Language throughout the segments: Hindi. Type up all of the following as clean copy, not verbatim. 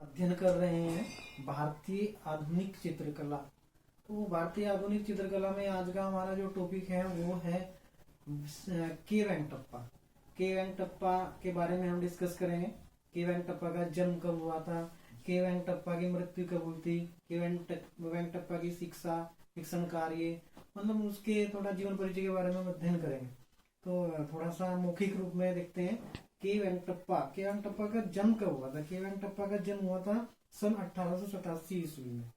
अध्ययन कर रहे हैं भारतीय आधुनिक चित्रकला। तो भारतीय आधुनिक चित्रकला में आज का हमारा जो टॉपिक है वो है के वेंकटप्पा। के वेंकटप्पा के बारे में हम डिस्कस करेंगे। के वेंकटप्पा का जन्म कब हुआ था, के वेंकटप्पा की मृत्यु कब हुई थी, के वेंकटप्पा की शिक्षण कार्य, मतलब उसके थोड़ा जीवन परिचय के बारे में हम अध्ययन करेंगे। तो थोड़ा सा मौखिक रूप में देखते हैं। के वेंकटप्पा का जन्म कब हुआ था? के वेंकटप्पा का जन्म हुआ था सन 1887 ईस्वी में।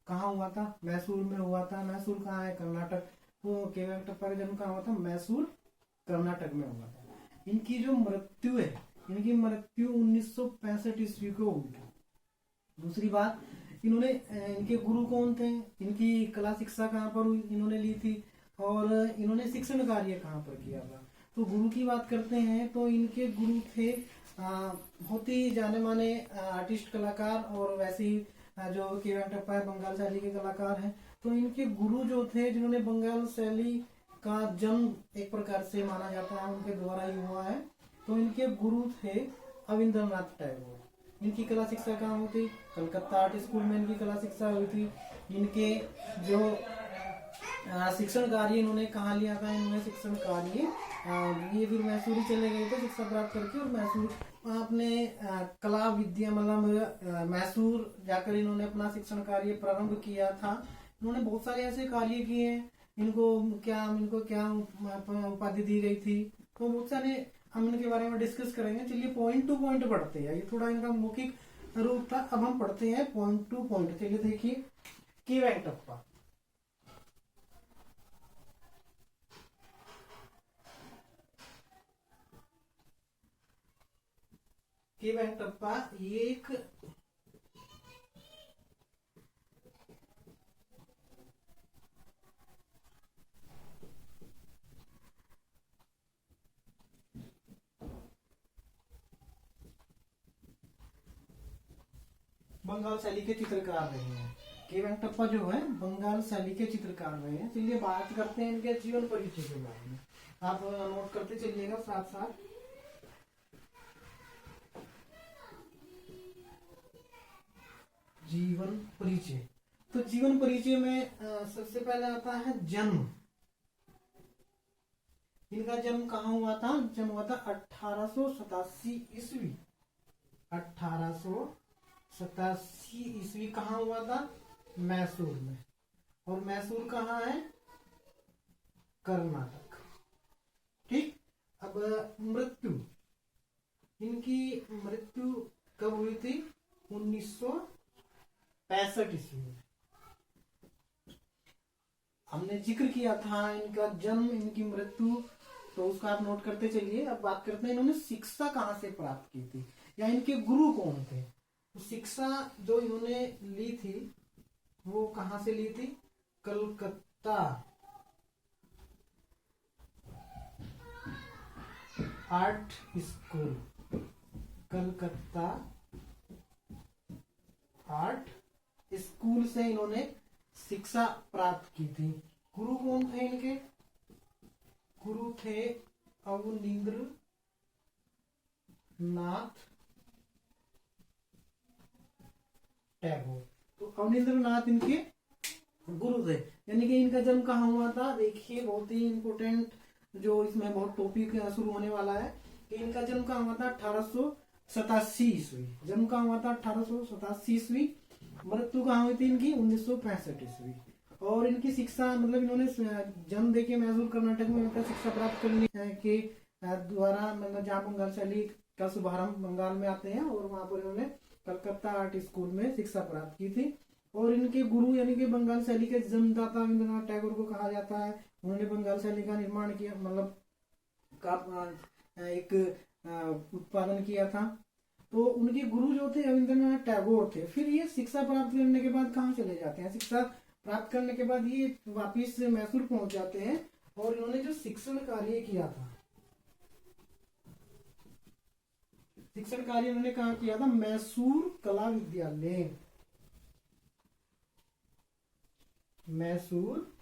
कहाँ हुआ था? मैसूर में हुआ था। मैसूर कहाँ है? कर्नाटक। तो के वेंकटप्पा का जन्म कहाँ हुआ था? मैसूर, कर्नाटक में हुआ था। इनकी जो मृत्यु है, इनकी मृत्यु 1965 ईस्वी को हुई थी। दूसरी बात, इन्होंने इनके गुरु कौन थे, इनकी कला शिक्षा कहाँ पर हुई, इन्होंने ली थी, और इन्होंने शिक्षण कार्य कहाँ पर किया था। तो गुरु की बात करते हैं तो इनके गुरु थे बहुत ही जाने माने आर्टिस्ट, कलाकार, और वैसे ही जो के वेंकटप्पा बंगाल शैली के कलाकार हैं। तो इनके गुरु जो थे, जिन्होंने बंगाल शैली का जन्म एक प्रकार से माना जाता है उनके द्वारा ही हुआ है। तो इनके गुरु थे अविंद्रनाथ टैगोर। इनकी कला शिक्षा कहाँ हुई थी? कलकत्ता आर्ट स्कूल में इनकी कला शिक्षा हुई थी। इनके जो शिक्षण कार्य इन्होंने कहाँ लिया था? इन्होंने शिक्षण कार्य ये फिर मैसूर ही चले गए थे शिक्षा प्राप्त करके, और मैसूर अपने कला विद्या मतलब मैसूर जाकर इन्होंने अपना शिक्षण कार्य प्रारंभ किया था। इन्होंने बहुत सारे ऐसे कार्य किए हैं। इनको क्या उपाधि दी गई थी, तो बहुत सारे हम इनके बारे में डिस्कस करेंगे। चलिए पॉइंट टू पॉइंट पढ़ते हैं। ये थोड़ा इनका मौखिक रूप था, अब हम पढ़ते हैं पॉइंट टू पॉइंट। चलिए देखिए, के वेंकटप्पा। के वेंकटप्पा ये एक बंगाल शैली के चित्रकार रहे हैं। के वेंकटप्पा जो है बंगाल शैली के चित्रकार रहे हैं। चलिए बात करते हैं इनके जीवन परिचय के बारे में। आप नोट करते चलिएगा साथ साथ। जीवन परिचय। तो जीवन परिचय में सबसे पहले आता है जन्म। इनका जन्म कहाँ हुआ था? जन्म हुआ था 1887 ईस्वी। 1887 ईस्वी कहाँ हुआ था? मैसूर में। और मैसूर कहाँ है? कर्नाटक। ठीक। अब मृत्यु, इनकी मृत्यु कब हुई थी? 1965 ईस्वी में। हमने जिक्र किया था इनका जन्म, इनकी मृत्यु, तो उसका आप नोट करते चलिए। अब बात करते हैं इन्होंने शिक्षा कहाँ से प्राप्त की थी, या इनके गुरु कौन थे। तो शिक्षा जो इन्होंने ली थी वो कहाँ से ली थी? Calcutta art school. Calcutta art school से इन्होंने शिक्षा प्राप्त की थी। गुरु कौन थे इनके? गुरु थे अवनींद्रनाथ टैगोर। तो अवनींद्रनाथ इनके गुरु थे। यानी कि इनका जन्म कहाँ हुआ था? देखिए बहुत ही इंपोर्टेंट, जो इसमें बहुत टॉपिक शुरू होने वाला है कि इनका जन्म कहाँ हुआ था? 1887 ईस्वी। जन्म कहाँ हुआ था? 1887 ईस्वी। मृत्यु कहाँ हुई थी इनकी? 1965 ईस्वी। और इनकी शिक्षा मतलब इन्होंने जन्म देके मैसूर कर्नाटक में शिक्षा प्राप्त करने के द्वारा, मतलब जहाँ बंगाल शैली का शुभारंभ बंगाल में आते हैं, और वहां पर इन्होंने कलकत्ता आर्ट स्कूल में शिक्षा प्राप्त की थी। और इनके गुरु यानी कि बंगाल शैली के जन्मदाता रविंद्रनाथ टैगोर को कहा जाता है। उन्होंने बंगाल शैली का निर्माण किया, मतलब का एक उत्पादन किया था। तो उनके गुरु जो थे रविंद्रनाथ टैगोर थे। फिर ये शिक्षा प्राप्त करने के बाद कहाँ चले जाते हैं? शिक्षा प्राप्त करने के बाद ये वापिस मैसूर पहुंच जाते हैं, और इन्होंने जो शिक्षण कार्य किया था, शिक्षण कार्य इन्होंने कहाँ किया था? मैसूर कला विद्यालय। मैसूर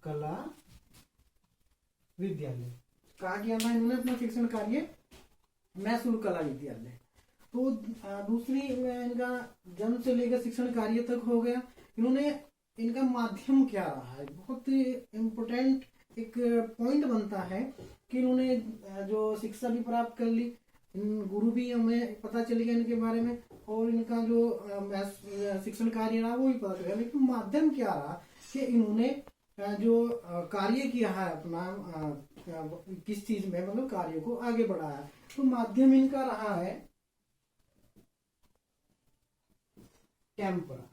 कला विद्यालय कहाँ किया था इन्होंने अपना शिक्षण कार्य? मैसूर कला विद्यालय। तो दूसरी में इनका जन्म से लेकर शिक्षण कार्य तक हो गया। इन्होंने इनका माध्यम क्या रहा है, बहुत इम्पोर्टेंट एक पॉइंट बनता है कि इन्होंने जो शिक्षा भी प्राप्त कर ली, गुरु भी हमें पता चल गया इनके बारे में, और इनका जो शिक्षण कार्य रहा वो भी पता चल गया। लेकिन माध्यम क्या रहा कि इन्होंने जो कार्य किया है अपना किस चीज में, मतलब कार्य को आगे बढ़ाया, तो माध्यम इनका रहा है टेम्परा।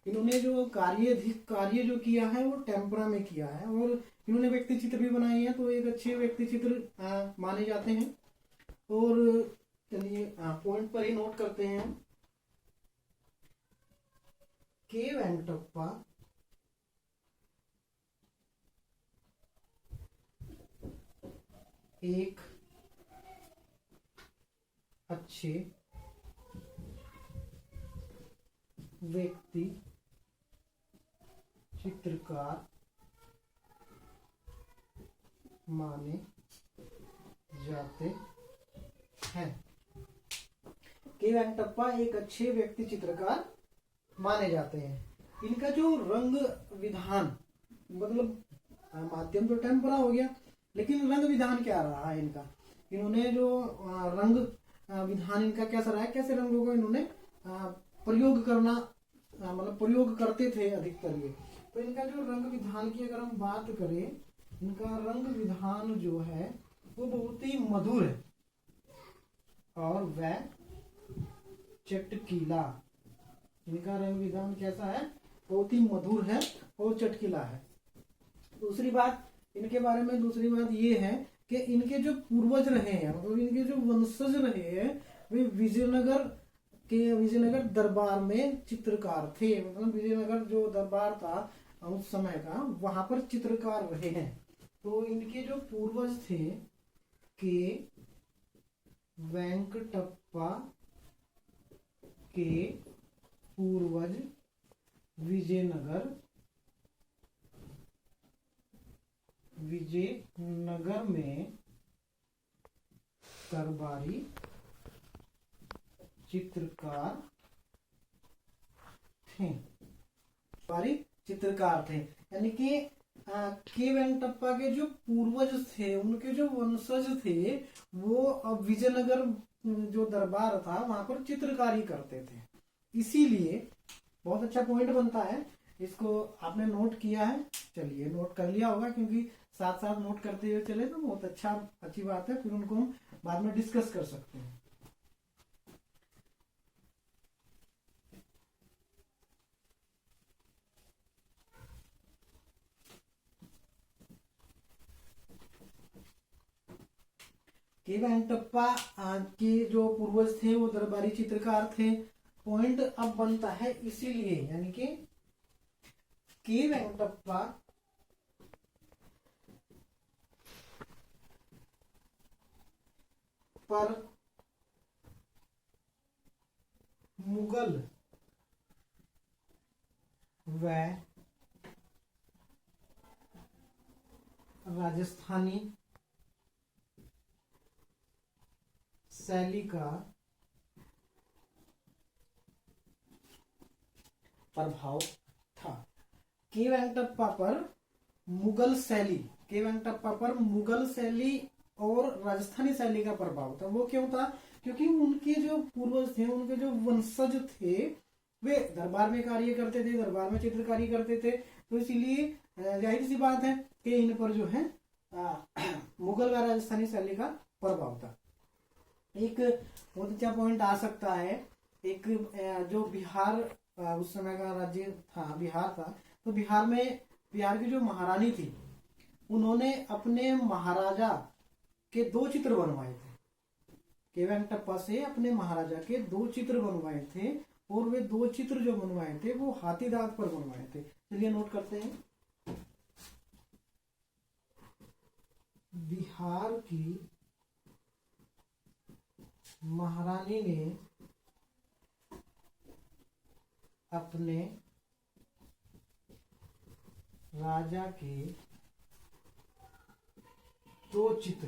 इन्होंने जो कार्य जो किया है वो टेम्परा में किया है, और इन्होंने व्यक्ति चित्र भी बनाए हैं, तो एक अच्छे व्यक्ति चित्र माने जाते हैं। और चलिए पॉइंट पर ही नोट करते हैं। के वेंकटप्पा एक अच्छे व्यक्ति चित्रकार माने जाते हैं। के वेंकटप्पा एक अच्छे व्यक्ति चित्रकार माने जाते हैं। इनका जो रंग विधान, मतलब माध्यम तो टेम्परा हो गया, लेकिन रंग विधान क्या रहा है इनका, इन्होंने जो रंग विधान इनका कैसा रहा है, कैसे रंगों को इन्होंने प्रयोग करना, मतलब प्रयोग करते थे अधिकतर ये। तो इनका जो रंग विधान की अगर हम बात करें, इनका रंग विधान जो है वो बहुत ही मधुर है और वह चटकीला। इनका रंग विधान कैसा है, बहुत ही मधुर है और चटकीला है। दूसरी बात इनके बारे में, दूसरी बात ये है कि इनके जो पूर्वज रहे हैं, मतलब इनके जो वंशज रहे हैं, वे विजयनगर दरबार में चित्रकार थे। मतलब विजयनगर जो दरबार था उस समय का, वहां पर चित्रकार रहे हैं। तो इनके जो पूर्वज थे के वेंकटप्पा के पूर्वज विजयनगर में दरबारी चित्रकार थे। यानी कि के वेंकटप्पा के जो पूर्वज थे, उनके जो वंशज थे, वो विजयनगर जो दरबार था वहां पर चित्रकारी करते थे। इसीलिए बहुत अच्छा पॉइंट बनता है, इसको आपने नोट किया है, चलिए नोट कर लिया होगा, क्योंकि साथ साथ नोट करते हुए चले तो बहुत अच्छी बात है, फिर उनको हम बाद में डिस्कस कर सकते हैं। के वेंकटप्पा के जो पूर्वज थे वो दरबारी चित्रकार थे। पॉइंट अब बनता है इसीलिए, यानी कि के वेंकटप्पा पर मुगल व राजस्थानी शैली का प्रभाव था। के वेंकटप्पा पर मुगल शैली और राजस्थानी शैली का प्रभाव था। वो क्यों था, क्योंकि उनके जो पूर्वज थे, उनके जो वंशज थे, वे दरबार में कार्य करते थे, दरबार में चित्रकारी करते थे। तो इसीलिए जाहिर सी बात है कि इन पर जो है मुगल व राजस्थानी शैली का प्रभाव था। एक बहुत अच्छा पॉइंट आ सकता है, एक जो बिहार उस समय का राज्य था, बिहार था, तो बिहार की जो महारानी थी, उन्होंने अपने महाराजा के 2 चित्र बनवाए थे। के वेंकटप्पा से अपने महाराजा के 2 चित्र बनवाए थे, और वे 2 चित्र जो बनवाए थे वो हाथी दांत पर बनवाए थे। चलिए नोट करते हैं। बिहार की महारानी ने अपने राजा के 2 चित्र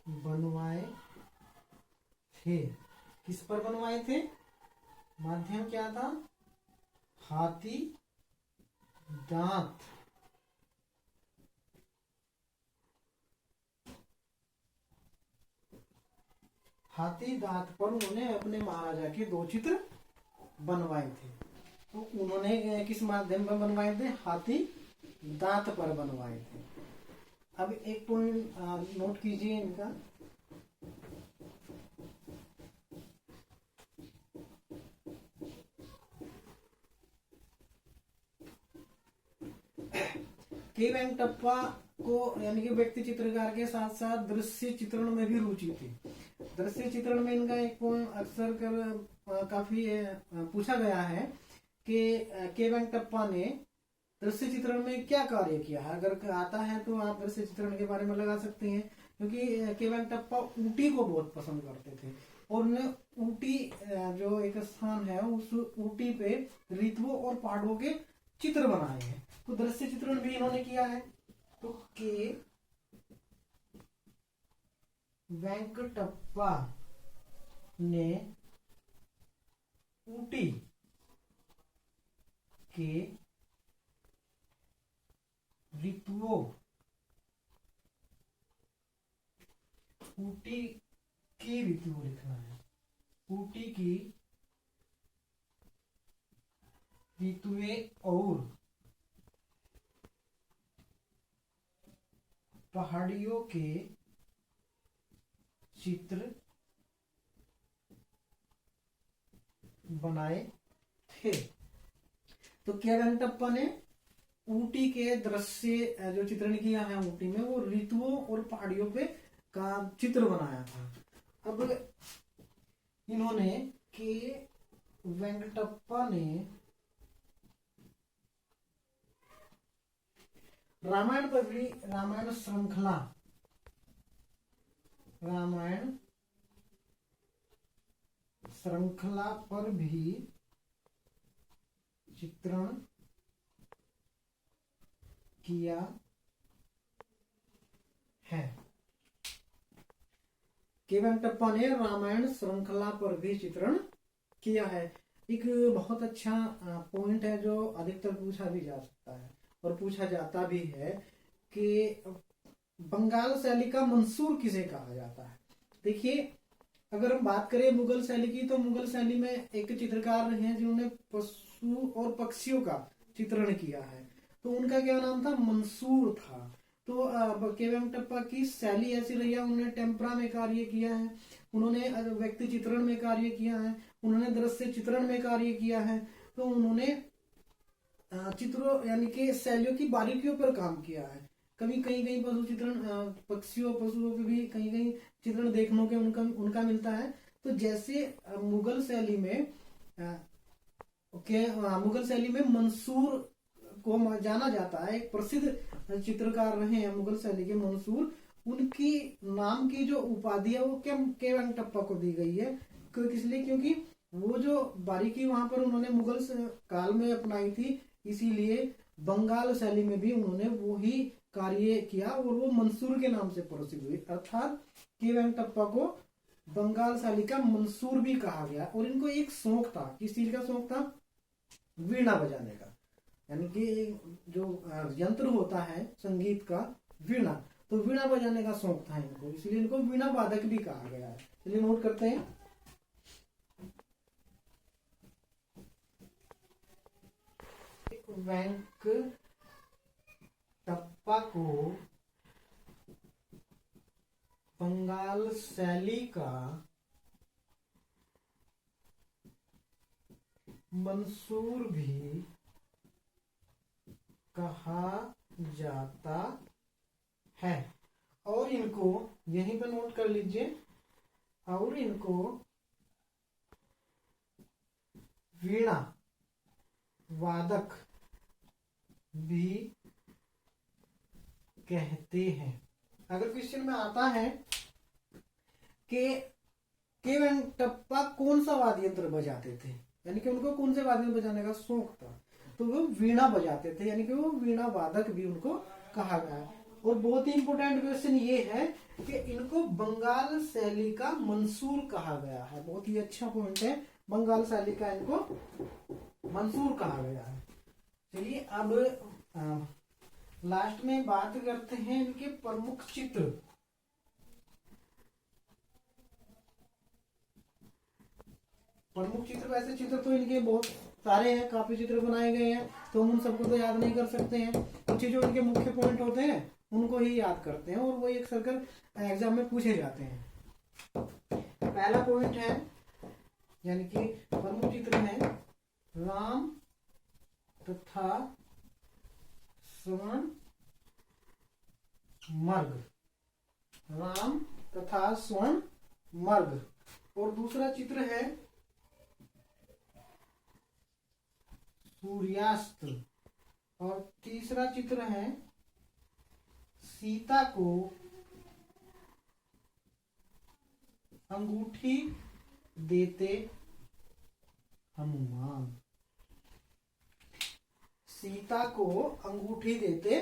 बनवाए थे। किस पर बनवाए थे? माध्यम क्या था? हाथी दांत। हाथी दांत पर उन्होंने अपने महाराजा के 2 चित्र बनवाए थे। तो उन्होंने किस माध्यम पर बनवाए थे? हाथी दांत पर बनवाए थे। अब एक पॉइंट नोट कीजिए इनका। के वेंकटप्पा को यानी कि व्यक्ति चित्रकार के साथ साथ दृश्य चित्रण में भी रुचि थी। दृश्य चित्रण में इनका एक पॉइंट अक्सर काफी पूछा गया है कि के वेंकटप्पा ने दृश्य चित्रण में क्या कार्य किया है। अगर आता है तो आप दृश्य चित्रण के बारे में लगा सकते हैं, क्योंकि के वेंकटप्पा ऊटी को बहुत पसंद करते थे और उन्हें ऊटी जो एक स्थान है उस ऊटी पे ऋतुओं और पहाड़ों के चित्र बनाए हैं। तो दृश्य चित्रण भी इन्होंने किया है। तो के वेंकटप्पा ने ऊटी के ऋतुओं, ऊटी की ऋतुओं लिखना है, ऊटी की ऋतुएं और पहाड़ियों के चित्र बनाए थे। तो के वेंकटप्पा ने ऊटी के दृश्य जो चित्रण किया है ऊटी में, वो ऋतुओं और पहाड़ियों पे का चित्र बनाया था। अब इन्होंने के वेंकटप्पा ने रामायण पर भी, रामायण श्रृंखला पर भी चित्रण किया है। के वेंकटप्पा ने रामायण श्रृंखला पर भी चित्रण किया है। एक बहुत अच्छा पॉइंट है जो अधिकतर पूछा भी जा सकता है और पूछा जाता भी है कि बंगाल शैली का मंसूर किसे कहा जाता है। देखिए, अगर हम बात करें मुगल शैली की, तो मुगल शैली में एक चित्रकार रहे हैं जिन्होंने पशु और पक्षियों का चित्रण किया है, तो उनका क्या नाम था? मंसूर था। तो के वेंकटप्पा की शैली ऐसी रही है, उन्होंने टेम्परा में कार्य किया है, उन्होंने व्यक्ति चित्रण में कार्य किया है, उन्होंने दृश्य चित्रण में कार्य किया है। तो उन्होंने चित्रों यानी कि शैलियों की बारीकियों पर काम किया है। कभी कहीं कहीं पशु चित्रण, पक्षियों पशुओं पे भी कहीं कहीं चित्रण देखने के उनका मिलता है। तो जैसे मुगल शैली में मुगल शैली में मंसूर को जाना जाता है, एक प्रसिद्ध चित्रकार रहे हैं मुगल शैली के मंसूर, उनकी नाम की जो उपाधि है वो के वेंकटप्पा को दी गई है। किस लिए? क्योंकि वो जो बारीकी वहां पर उन्होंने मुगल काल में अपनाई थी, इसीलिए बंगाल शैली में भी उन्होंने वो ही कार्य किया और वो मंसूर के नाम से प्रसिद्ध हुई। अर्थात के वेंकटप्पा को बंगाल शैली का मंसूर भी कहा गया। और इनको एक शौक था, किस चीज का शौक था? वीणा बजाने का, यानी कि जो यंत्र होता है संगीत का, वीणा, तो वीणा बजाने का शौक था इनको, इसलिए इनको वीणा वादक भी कहा गया है। चलिए नोट करते हैं। वेंकटप्पा को बंगाल शैली का मंसूर भी कहा जाता है। और इनको यहीं पर नोट कर लीजिए, और इनको वीणा वादक भी कहते हैं। अगर क्वेश्चन में आता है कि के वेंकटप्पा कौन सा वाद्य यंत्र बजाते थे, यानी कि उनको कौन से वाद्य यंत्र बजाने का शौक था, तो वो वीणा बजाते थे, यानी कि वो वीणा वादक भी उनको कहा गया है। और बहुत ही इंपॉर्टेंट क्वेश्चन ये है कि इनको बंगाल शैली का मंसूर कहा गया है। बहुत ही अच्छा पॉइंट है, बंगाल शैली का इनको मंसूर कहा गया है। चलिए अब लास्ट में बात करते हैं इनके प्रमुख चित्र। प्रमुख चित्र, वैसे चित्र तो इनके बहुत सारे हैं, काफी चित्र बनाए गए हैं, तो हम उन सबको तो याद नहीं कर सकते हैं। कुछ जो इनके मुख्य पॉइंट होते हैं उनको ही याद करते हैं, और वो एक सर्कल एग्जाम में पूछे जाते हैं। पहला पॉइंट है, यानी कि प्रमुख चित्र है राम तथा स्वर्ण मर्ग, राम तथा स्वर्ण मर्ग। और दूसरा चित्र है सूर्यास्त। और तीसरा चित्र है सीता को अंगूठी देते हनुमान, सीता को अंगूठी देते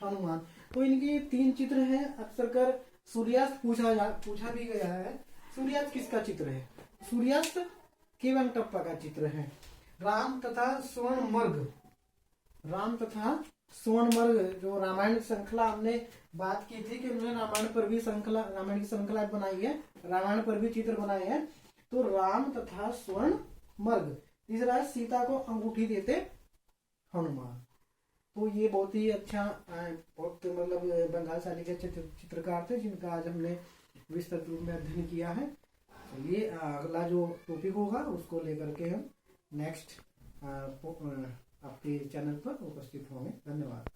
हनुमान। तो इनके 3 चित्र हैं। अक्सर कर सूर्यास्त पूछा भी गया है। सूर्यास्त किसका चित्र है? सूर्यास्त के वेंकटप्पा का चित्र है। राम तथा स्वर्ण मर्ग, राम तथा स्वर्ण मर्ग जो रामायण श्रृंखला हमने बात की थी कि उन्होंने रामायण पर भी श्रृंखला, रामायण की श्रृंखला बनाई है, रामायण पर भी चित्र बनाए हैं। तो राम तथा स्वर्ण मर्ग। तीसरा है सीता को अंगूठी देते हनुमान। तो ये बहुत ही अच्छा, बहुत मतलब बंगाल शैली के चित्रकार थे जिनका आज हमने विस्तृत रूप में अध्ययन किया है। चलिए अगला जो टॉपिक होगा उसको लेकर के हम नेक्स्ट आपके चैनल पर उपस्थित होंगे। धन्यवाद।